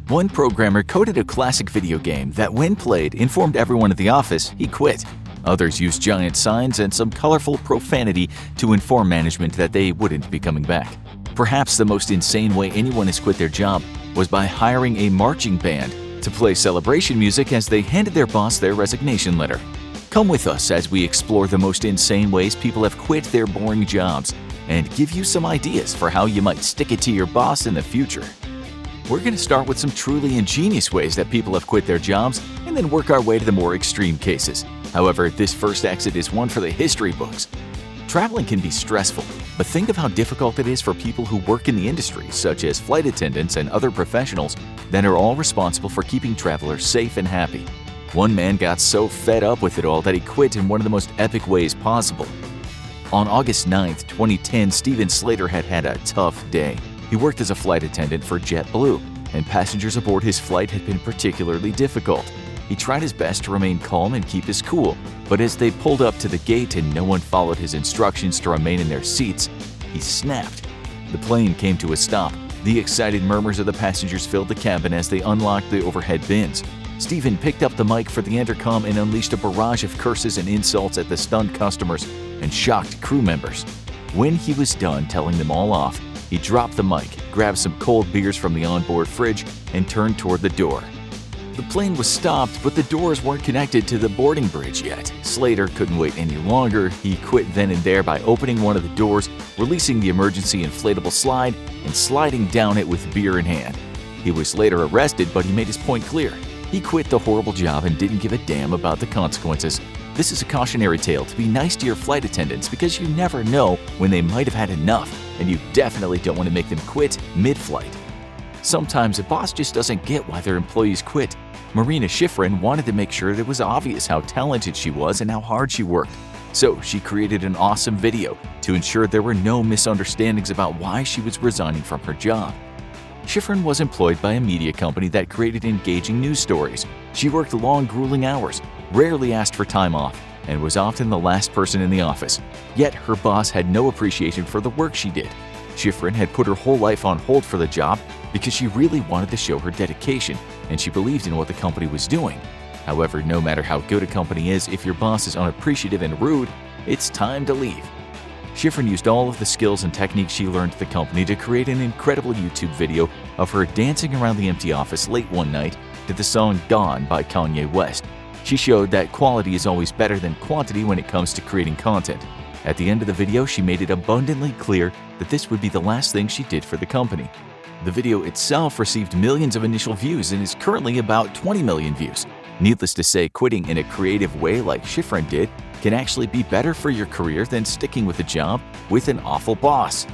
One programmer coded a classic video game that, when played, informed everyone at the office he quit. Others used giant signs and some colorful profanity to inform management that they wouldn't be coming back. Perhaps the most insane way anyone has quit their job was by hiring a marching band to play celebration music as they handed their boss their resignation letter. Come with us as we explore the most insane ways people have quit their boring jobs and give you some ideas for how you might stick it to your boss in the future. We're going to start with some truly ingenious ways that people have quit their jobs and then work our way to the more extreme cases. However, this first exit is one for the history books. Traveling can be stressful, but think of how difficult it is for people who work in the industry, such as flight attendants and other professionals that are all responsible for keeping travelers safe and happy. One man got so fed up with it all that he quit in one of the most epic ways possible. On August 9, 2010, Steven Slater had had a tough day. He worked as a flight attendant for JetBlue, and passengers aboard his flight had been particularly difficult. He tried his best to remain calm and keep his cool, but as they pulled up to the gate and no one followed his instructions to remain in their seats, he snapped. The plane came to a stop. The excited murmurs of the passengers filled the cabin as they unlocked the overhead bins. Steven picked up the mic for the intercom and unleashed a barrage of curses and insults at the stunned customers and shocked crew members. When he was done telling them all off, he dropped the mic, grabbed some cold beers from the onboard fridge, and turned toward the door. The plane was stopped, but the doors weren't connected to the boarding bridge yet. Slater couldn't wait any longer. He quit then and there by opening one of the doors, releasing the emergency inflatable slide, and sliding down it with beer in hand. He was later arrested, but he made his point clear. He quit the horrible job and didn't give a damn about the consequences. This is a cautionary tale to be nice to your flight attendants because you never know when they might have had enough, and you definitely don't want to make them quit mid-flight. Sometimes a boss just doesn't get why their employees quit. Marina Shiffrin wanted to make sure that it was obvious how talented she was and how hard she worked. So she created an awesome video to ensure there were no misunderstandings about why she was resigning from her job. Shiffrin was employed by a media company that created engaging news stories. She worked long, grueling hours, rarely asked for time off, and was often the last person in the office. Yet her boss had no appreciation for the work she did. Shiffrin had put her whole life on hold for the job because she really wanted to show her dedication, and she believed in what the company was doing. However, no matter how good a company is, if your boss is unappreciative and rude, it's time to leave. Shiffrin used all of the skills and techniques she learned at the company to create an incredible YouTube video of her dancing around the empty office late one night to the song Gone by Kanye West. She showed that quality is always better than quantity when it comes to creating content. At the end of the video, she made it abundantly clear that this would be the last thing she did for the company. The video itself received millions of initial views and is currently about 20 million views. Needless to say, quitting in a creative way like Shiffrin did can actually be better for your career than sticking with a job with an awful boss.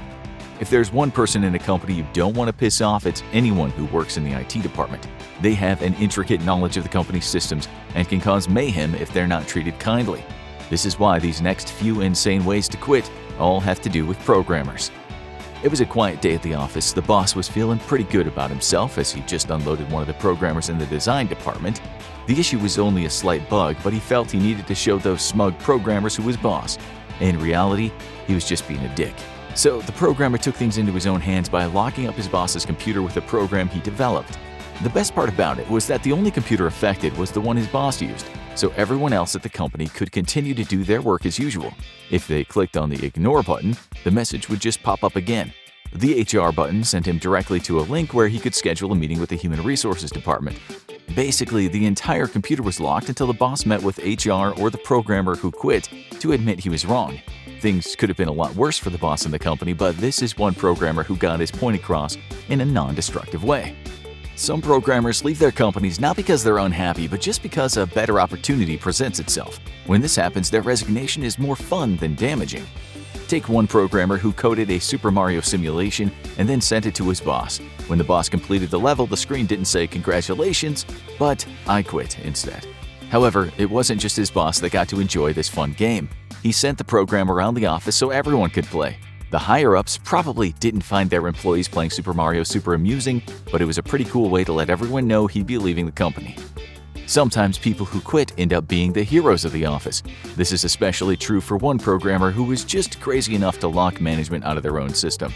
If there's one person in a company you don't want to piss off, it's anyone who works in the IT department. They have an intricate knowledge of the company's systems and can cause mayhem if they're not treated kindly. This is why these next few insane ways to quit all have to do with programmers. It was a quiet day at the office. The boss was feeling pretty good about himself as he just unloaded one of the programmers in the design department. The issue was only a slight bug, but he felt he needed to show those smug programmers who was boss. In reality, he was just being a dick. So the programmer took things into his own hands by locking up his boss's computer with a program he developed. The best part about it was that the only computer affected was the one his boss used, so everyone else at the company could continue to do their work as usual. If they clicked on the ignore button, the message would just pop up again. The HR button sent him directly to a link where he could schedule a meeting with the Human Resources Department. Basically, the entire computer was locked until the boss met with HR or the programmer who quit to admit he was wrong. Things could have been a lot worse for the boss in the company, but this is one programmer who got his point across in a non-destructive way. Some programmers leave their companies not because they're unhappy, but just because a better opportunity presents itself. When this happens, their resignation is more fun than damaging. Take one programmer who coded a Super Mario simulation and then sent it to his boss. When the boss completed the level, the screen didn't say "Congratulations," but "I quit" instead. However, it wasn't just his boss that got to enjoy this fun game. He sent the program around the office so everyone could play. The higher-ups probably didn't find their employees playing Super Mario super amusing, but it was a pretty cool way to let everyone know he'd be leaving the company. Sometimes people who quit end up being the heroes of the office. This is especially true for one programmer who was just crazy enough to lock management out of their own system.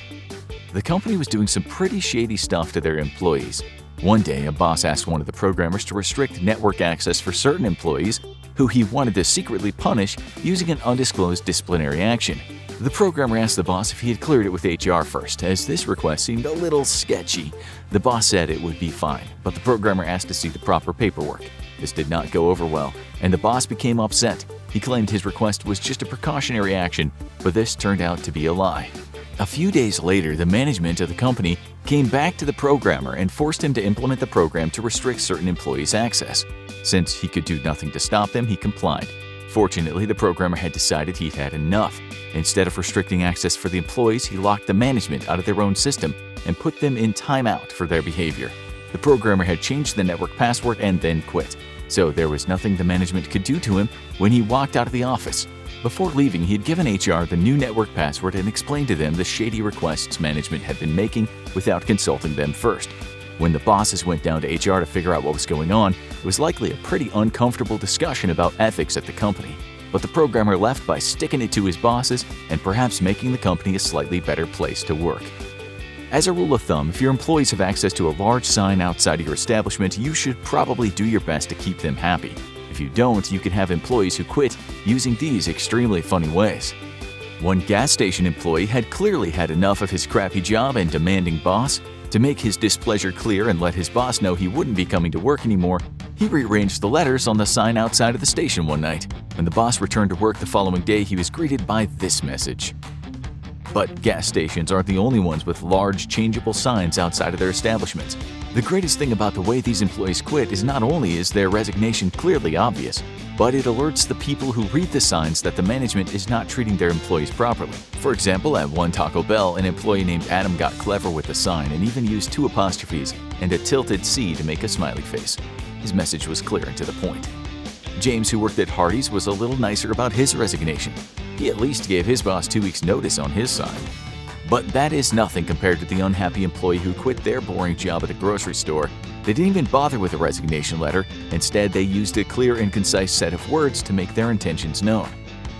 The company was doing some pretty shady stuff to their employees. One day, a boss asked one of the programmers to restrict network access for certain employees who he wanted to secretly punish using an undisclosed disciplinary action. The programmer asked the boss if he had cleared it with HR first, as this request seemed a little sketchy. The boss said it would be fine, but the programmer asked to see the proper paperwork. This did not go over well, and the boss became upset. He claimed his request was just a precautionary action, but this turned out to be a lie. A few days later, the management of the company came back to the programmer and forced him to implement the program to restrict certain employees' access. Since he could do nothing to stop them, he complied. Fortunately, the programmer had decided he'd had enough. Instead of restricting access for the employees, he locked the management out of their own system and put them in timeout for their behavior. The programmer had changed the network password and then quit, so there was nothing the management could do to him when he walked out of the office. Before leaving, he had given HR the new network password and explained to them the shady requests management had been making without consulting them first. When the bosses went down to HR to figure out what was going on, it was likely a pretty uncomfortable discussion about ethics at the company. But the programmer left by sticking it to his bosses and perhaps making the company a slightly better place to work. As a rule of thumb, if your employees have access to a large sign outside of your establishment, you should probably do your best to keep them happy. If you don't, you can have employees who quit using these extremely funny ways. One gas station employee had clearly had enough of his crappy job and demanding boss. To make his displeasure clear and let his boss know he wouldn't be coming to work anymore, he rearranged the letters on the sign outside of the station one night. When the boss returned to work the following day, he was greeted by this message. But gas stations aren't the only ones with large, changeable signs outside of their establishments. The greatest thing about the way these employees quit is not only is their resignation clearly obvious, but it alerts the people who read the signs that the management is not treating their employees properly. For example, at one Taco Bell, an employee named Adam got clever with the sign and even used 2 apostrophes and a tilted C to make a smiley face. His message was clear and to the point. James, who worked at Hardee's, was a little nicer about his resignation. He at least gave his boss 2 weeks' notice on his sign. But that is nothing compared to the unhappy employee who quit their boring job at a grocery store. They didn't even bother with a resignation letter. Instead, they used a clear and concise set of words to make their intentions known.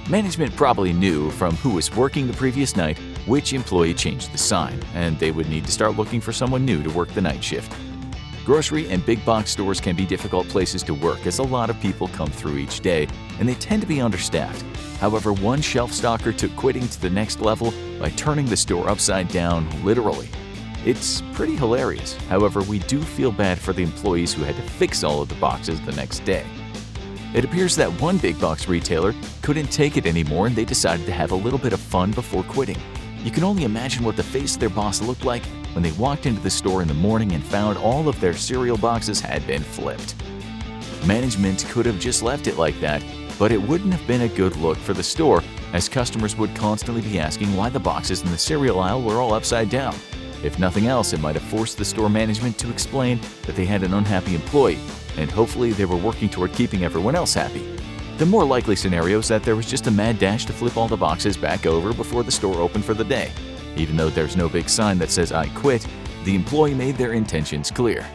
Management probably knew from who was working the previous night which employee changed the sign, and they would need to start looking for someone new to work the night shift. Grocery and big box stores can be difficult places to work as a lot of people come through each day, and they tend to be understaffed. However, one shelf stalker took quitting to the next level by turning the store upside down, literally. It's pretty hilarious. However, we do feel bad for the employees who had to fix all of the boxes the next day. It appears that one big box retailer couldn't take it anymore and they decided to have a little bit of fun before quitting. You can only imagine what the face of their boss looked like when they walked into the store in the morning and found all of their cereal boxes had been flipped. Management could have just left it like that, but it wouldn't have been a good look for the store, as customers would constantly be asking why the boxes in the cereal aisle were all upside down. If nothing else, it might have forced the store management to explain that they had an unhappy employee, and hopefully they were working toward keeping everyone else happy. The more likely scenario is that there was just a mad dash to flip all the boxes back over before the store opened for the day. Even though there's no big sign that says "I quit," the employee made their intentions clear.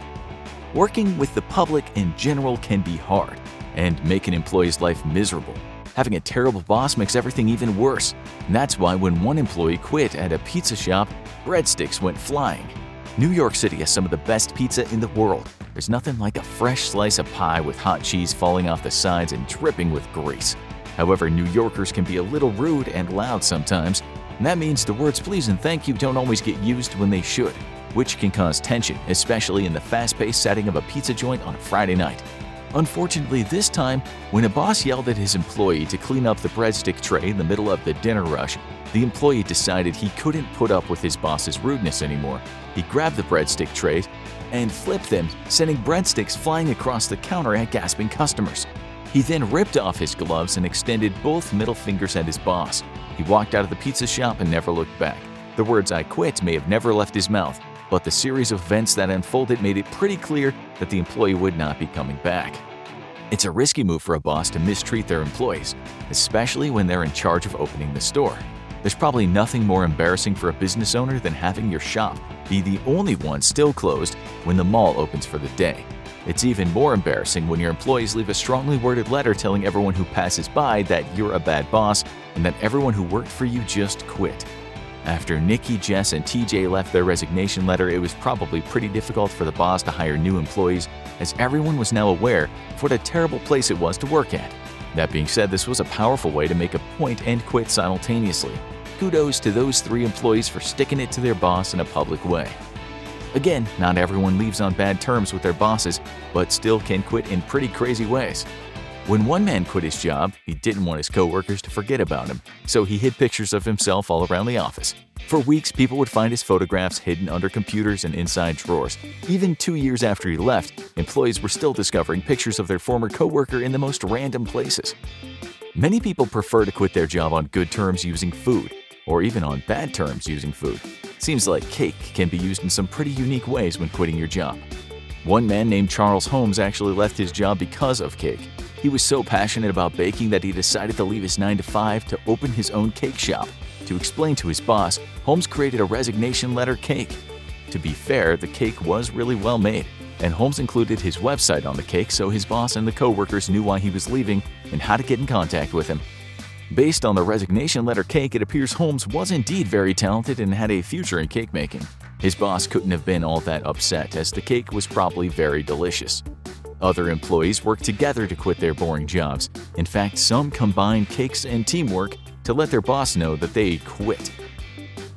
Working with the public in general can be hard and make an employee's life miserable. Having a terrible boss makes everything even worse. And that's why when one employee quit at a pizza shop, breadsticks went flying. New York City has some of the best pizza in the world. There's nothing like a fresh slice of pie with hot cheese falling off the sides and dripping with grease. However, New Yorkers can be a little rude and loud sometimes, and that means the words please and thank you don't always get used when they should, which can cause tension, especially in the fast-paced setting of a pizza joint on a Friday night. Unfortunately, this time, when a boss yelled at his employee to clean up the breadstick tray in the middle of the dinner rush, the employee decided he couldn't put up with his boss's rudeness anymore. He grabbed the breadstick trays and flipped them, sending breadsticks flying across the counter at gasping customers. He then ripped off his gloves and extended both middle fingers at his boss. He walked out of the pizza shop and never looked back. The words "I quit" may have never left his mouth, but the series of events that unfolded made it pretty clear that the employee would not be coming back. It's a risky move for a boss to mistreat their employees, especially when they're in charge of opening the store. There's probably nothing more embarrassing for a business owner than having your shop be the only one still closed when the mall opens for the day. It's even more embarrassing when your employees leave a strongly worded letter telling everyone who passes by that you're a bad boss and that everyone who worked for you just quit. After Nikki, Jess, and TJ left their resignation letter, it was probably pretty difficult for the boss to hire new employees, as everyone was now aware of what a terrible place it was to work at. That being said, this was a powerful way to make a point and quit simultaneously. Kudos to those 3 employees for sticking it to their boss in a public way. Again, not everyone leaves on bad terms with their bosses, but still can quit in pretty crazy ways. When one man quit his job, he didn't want his coworkers to forget about him, so he hid pictures of himself all around the office. For weeks, people would find his photographs hidden under computers and inside drawers. Even 2 years after he left, employees were still discovering pictures of their former coworker in the most random places. Many people prefer to quit their job on good terms using food, or even on bad terms using food. Seems like cake can be used in some pretty unique ways when quitting your job. One man named Charles Holmes actually left his job because of cake. He was so passionate about baking that he decided to leave his 9-to-5 to open his own cake shop. To explain to his boss, Holmes created a resignation letter cake. To be fair, the cake was really well made, and Holmes included his website on the cake so his boss and the coworkers knew why he was leaving and how to get in contact with him. Based on the resignation letter cake, it appears Holmes was indeed very talented and had a future in cake making. His boss couldn't have been all that upset, as the cake was probably very delicious. Other employees worked together to quit their boring jobs. In fact, some combined cakes and teamwork to let their boss know that they quit.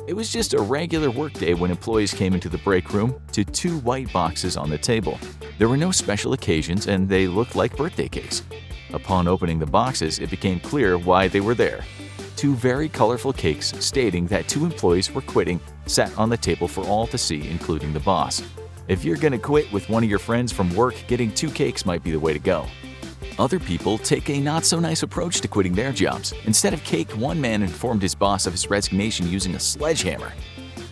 It was just a regular workday when employees came into the break room to 2 white boxes on the table. There were no special occasions and they looked like birthday cakes. Upon opening the boxes, it became clear why they were there. 2 very colorful cakes stating that 2 employees were quitting sat on the table for all to see, including the boss. If you're gonna quit with one of your friends from work, getting 2 cakes might be the way to go. Other people take a not-so-nice approach to quitting their jobs. Instead of cake, one man informed his boss of his resignation using a sledgehammer.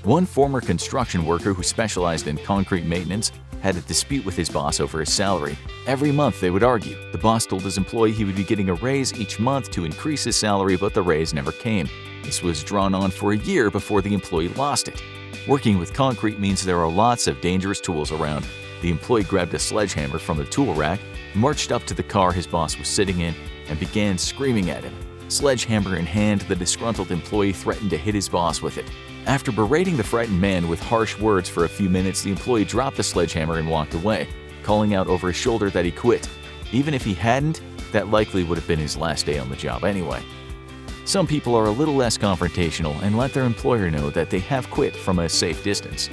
One former construction worker who specialized in concrete maintenance had a dispute with his boss over his salary. Every month they would argue. The boss told his employee he would be getting a raise each month to increase his salary, but the raise never came. This was drawn on for a year before the employee lost it. Working with concrete means there are lots of dangerous tools around. The employee grabbed a sledgehammer from the tool rack, marched up to the car his boss was sitting in, and began screaming at him. Sledgehammer in hand, the disgruntled employee threatened to hit his boss with it. After berating the frightened man with harsh words for a few minutes, the employee dropped the sledgehammer and walked away, calling out over his shoulder that he quit. Even if he hadn't, that likely would have been his last day on the job anyway. Some people are a little less confrontational and let their employer know that they have quit from a safe distance.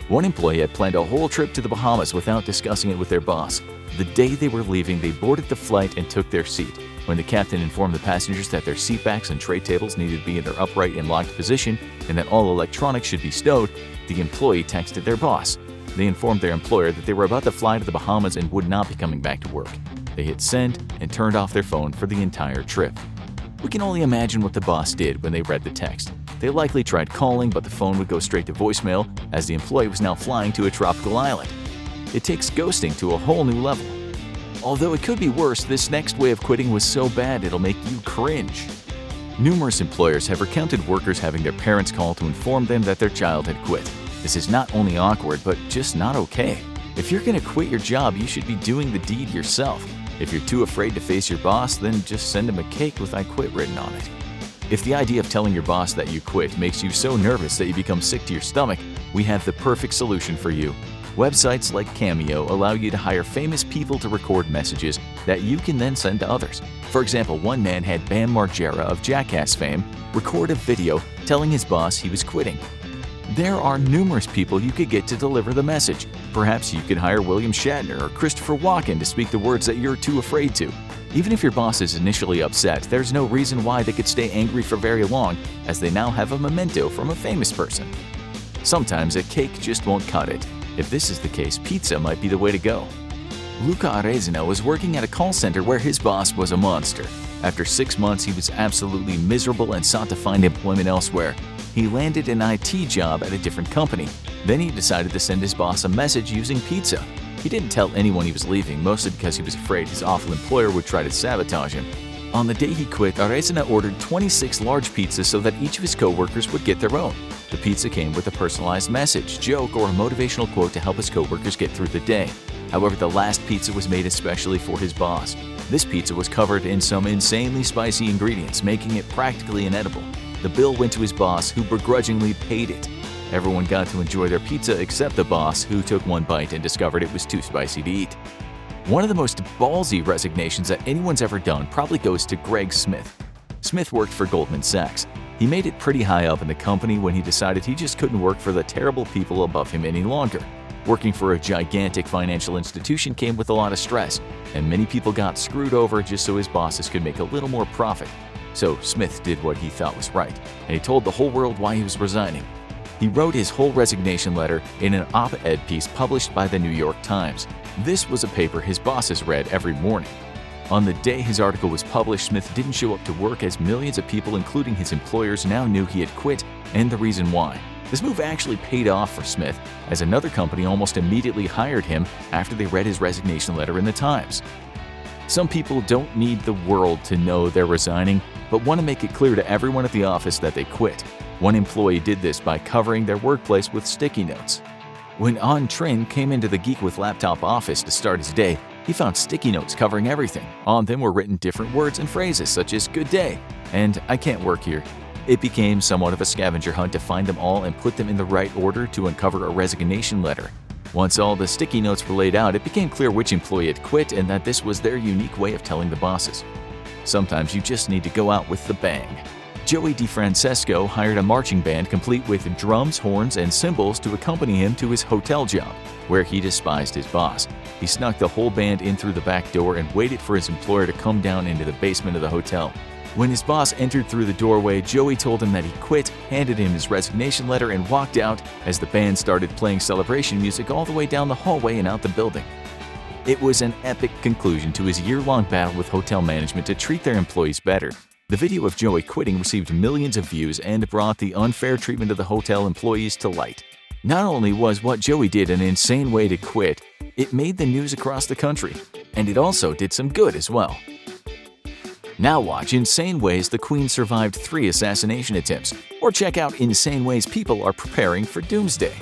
One employee had planned a whole trip to the Bahamas without discussing it with their boss. The day they were leaving, they boarded the flight and took their seat. When the captain informed the passengers that their seatbacks and tray tables needed to be in their upright and locked position and that all electronics should be stowed, the employee texted their boss. They informed their employer that they were about to fly to the Bahamas and would not be coming back to work. They hit send and turned off their phone for the entire trip. We can only imagine what the boss did when they read the text. They likely tried calling, but the phone would go straight to voicemail as the employee was now flying to a tropical island. It takes ghosting to a whole new level. Although it could be worse, this next way of quitting was so bad it'll make you cringe. Numerous employers have recounted workers having their parents call to inform them that their child had quit. This is not only awkward, but just not okay. If you're gonna quit your job, you should be doing the deed yourself. If you're too afraid to face your boss, then just send him a cake with "I quit" written on it. If the idea of telling your boss that you quit makes you so nervous that you become sick to your stomach, we have the perfect solution for you. Websites like Cameo allow you to hire famous people to record messages that you can then send to others. For example, one man had Bam Margera of Jackass fame record a video telling his boss he was quitting. There are numerous people you could get to deliver the message. Perhaps you could hire William Shatner or Christopher Walken to speak the words that you're too afraid to. Even if your boss is initially upset, there's no reason why they could stay angry for very long, as they now have a memento from a famous person. Sometimes a cake just won't cut it. If this is the case, pizza might be the way to go. Luca Arezina was working at a call center where his boss was a monster. After 6 months, he was absolutely miserable and sought to find employment elsewhere. He landed an IT job at a different company. Then he decided to send his boss a message using pizza. He didn't tell anyone he was leaving, mostly because he was afraid his awful employer would try to sabotage him. On the day he quit, Arezina ordered 26 large pizzas so that each of his co-workers would get their own. The pizza came with a personalized message, joke, or a motivational quote to help his co-workers get through the day. However, the last pizza was made especially for his boss. This pizza was covered in some insanely spicy ingredients, making it practically inedible. The bill went to his boss, who begrudgingly paid it. Everyone got to enjoy their pizza except the boss, who took one bite and discovered it was too spicy to eat. One of the most ballsy resignations that anyone's ever done probably goes to Greg Smith. Smith worked for Goldman Sachs. He made it pretty high up in the company when he decided he just couldn't work for the terrible people above him any longer. Working for a gigantic financial institution came with a lot of stress, and many people got screwed over just so his bosses could make a little more profit. So Smith did what he thought was right, and he told the whole world why he was resigning. He wrote his whole resignation letter in an op-ed piece published by the New York Times. This was a paper his bosses read every morning. On the day his article was published, Smith didn't show up to work, as millions of people, including his employers, now knew he had quit and the reason why. This move actually paid off for Smith, as another company almost immediately hired him after they read his resignation letter in the Times. Some people don't need the world to know they're resigning, but want to make it clear to everyone at the office that they quit. One employee did this by covering their workplace with sticky notes. When An Trin came into the Geek with Laptop office to start his day, he found sticky notes covering everything. On them were written different words and phrases such as "good day" and "I can't work here." It became somewhat of a scavenger hunt to find them all and put them in the right order to uncover a resignation letter. Once all the sticky notes were laid out, it became clear which employee had quit and that this was their unique way of telling the bosses. Sometimes you just need to go out with the bang. Joey DeFrancesco hired a marching band complete with drums, horns, and cymbals to accompany him to his hotel job, where he despised his boss. He snuck the whole band in through the back door and waited for his employer to come down into the basement of the hotel. When his boss entered through the doorway, Joey told him that he quit, handed him his resignation letter, and walked out as the band started playing celebration music all the way down the hallway and out the building. It was an epic conclusion to his year-long battle with hotel management to treat their employees better. The video of Joey quitting received millions of views and brought the unfair treatment of the hotel employees to light. Not only was what Joey did an insane way to quit, it made the news across the country, and it also did some good as well. Now watch Insane Ways the Queen Survived 3 Assassination Attempts, or check out Insane Ways People Are Preparing for Doomsday.